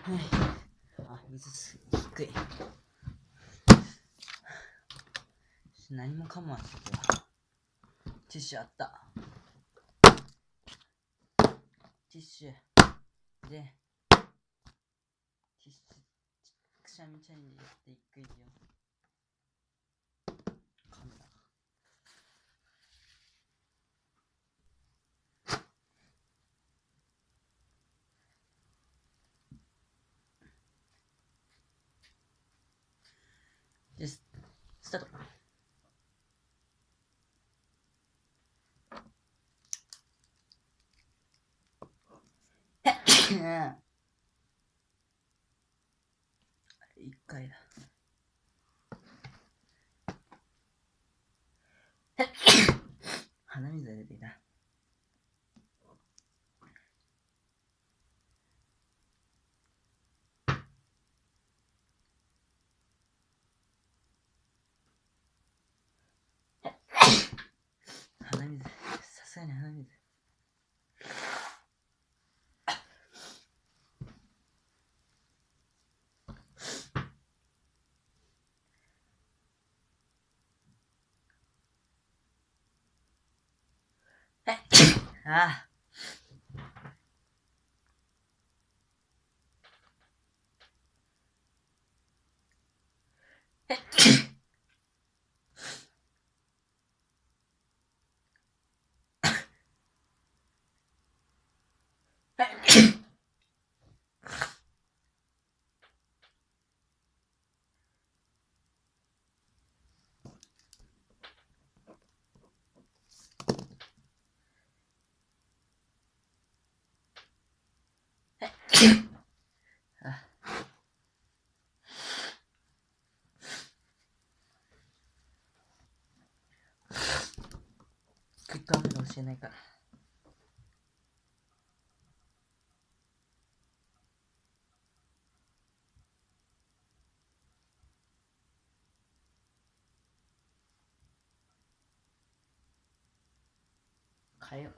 はい。あ、水低い。何もかもあったけど。ティッシュあった。ティッシュ。で、ティッシュ、くしゃみチャレンジやっていくよ。カメラ。です。スタート。一回だ。鼻水が出てきた。鼻水。さすがに鼻水。ああ。クイックアメロ教えないから。変えよう。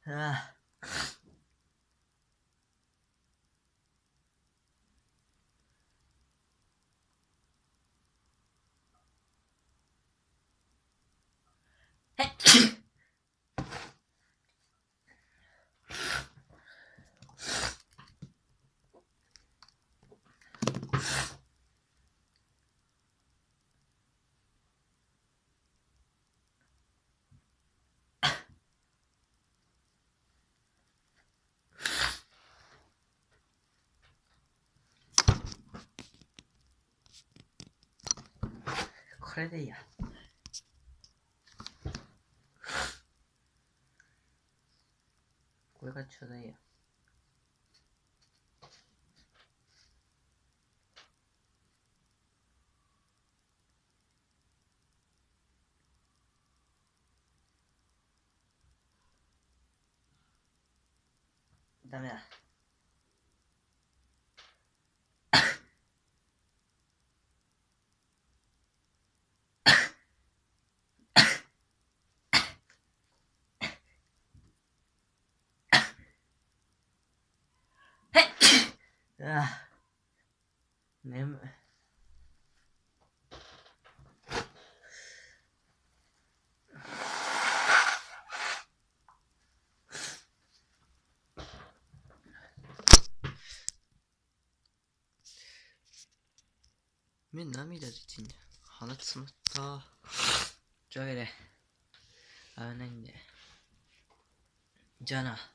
ああ。これでいいや。これがちょうどいいや。ダメだ。ああ。眠い。目涙出てんじゃん。鼻詰まった。というわけで、危ないんで。じゃあな。